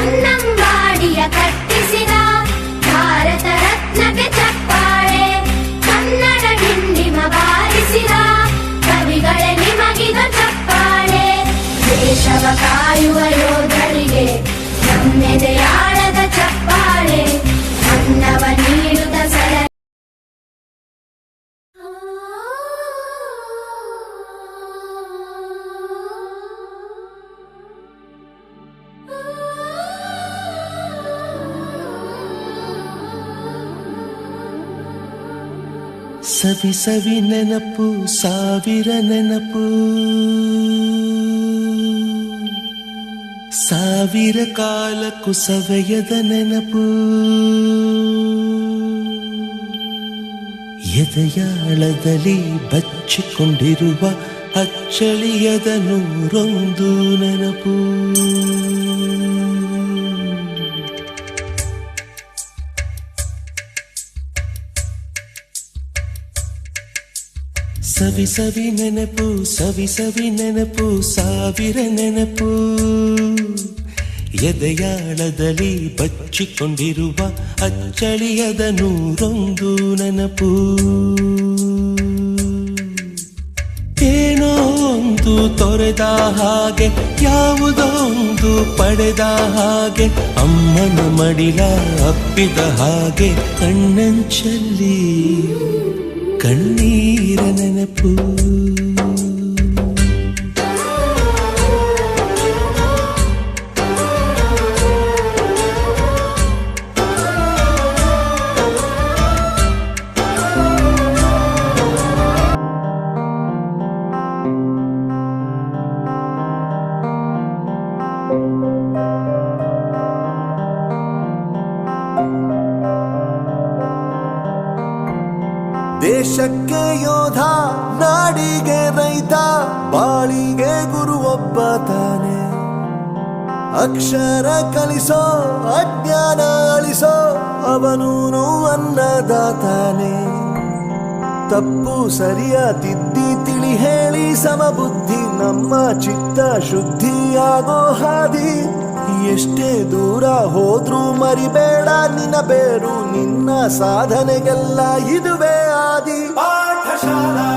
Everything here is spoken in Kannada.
ಕನ್ನಂಬಾಡಿಯ ಕಟ್ಟಿಸಿದ ಭಾರತ ರತ್ನಕ್ಕೆ ಚಪ್ಪಾಳೆ. ಕನ್ನಡ ಡಿಂಡಿಮ ಬಾರಿಸಿದ ಕವಿಗಳೇ ನಿಮಗಿದ ಚಪ್ಪಾಳೆ. ದೇಶವ ಕಾಯುವ ಯೋಧರಿಗೆ ನಮ್ಮೆದೆಯಾಳದ ಚಪ್ಪಾಳೆ. ಅನ್ನವ ನೀಡುತ್ತ ಸಲ ಸವಿ ಸವಿ ನೆನಪು ಸಾವಿರ ನೆನಪು, ಸಾವಿರ ಕಾಲಕ್ಕೂ ಸವೆಯದ ನೆನಪು. ಎದೆಯಾಳದಲ್ಲಿ ಬಚ್ಚಿಕೊಂಡಿರುವ ಅಚ್ಚಳಿಯದ ನೂರೊಂದು ನೆನಪು. ಸವಿ ಸವಿ ನೆನಪು ಸವಿ ಸವಿ ನೆನಪು ಸಾವಿರ ನೆನಪು. ಎದೆಯಾಳದಲ್ಲಿ ಬಚ್ಚಿಕೊಂಡಿರುವ ಅಚ್ಚಳಿಯದ ನೂರೊಂದು ನೆನಪು. ಏನೋ ಒಂದು ತೊರೆದ ಹಾಗೆ, ಯಾವುದೋ ಒಂದು ಪಡೆದ ಹಾಗೆ, ಅಮ್ಮನ ಮಡಿಲ ಅಪ್ಪಿದ ಹಾಗೆ, ಕಣ್ಣಂಚಲ್ಲಿ ಕಣ್ಣೀರ ನೆನಪು. ದೇಶಕ್ಕೆ ಯೋಧ, ನಾಡಿಗೆ ರೈತ, ಬಾಳಿಗೆ ಗುರು ಒಬ್ಬ ತಾನೆ. ಅಕ್ಷರ ಕಲಿಸೋ, ಅಜ್ಞಾನ ಅಳಿಸೋ, ಅವನೂನು ಅನ್ನದಾತಾನೆ. ತಪ್ಪು ಸರಿಯ ತಿದ್ದಿ ತಿಳಿ ಹೇಳಿ ಸಮಬುದ್ಧಿ, ನಮ್ಮ ಚಿತ್ತ ಶುದ್ಧಿಯಾಗೋ ಹಾದಿ. ಎಷ್ಟೇ ದೂರ ಹೋದ್ರೂ ಮರಿಬೇಡ ನಿನ್ನ ಬೇರು, ನಿನ್ನ ಸಾಧನೆಗೆಲ್ಲ ಇದುವೇ ಆದಿ. ಪಾಠಶಾಲಾ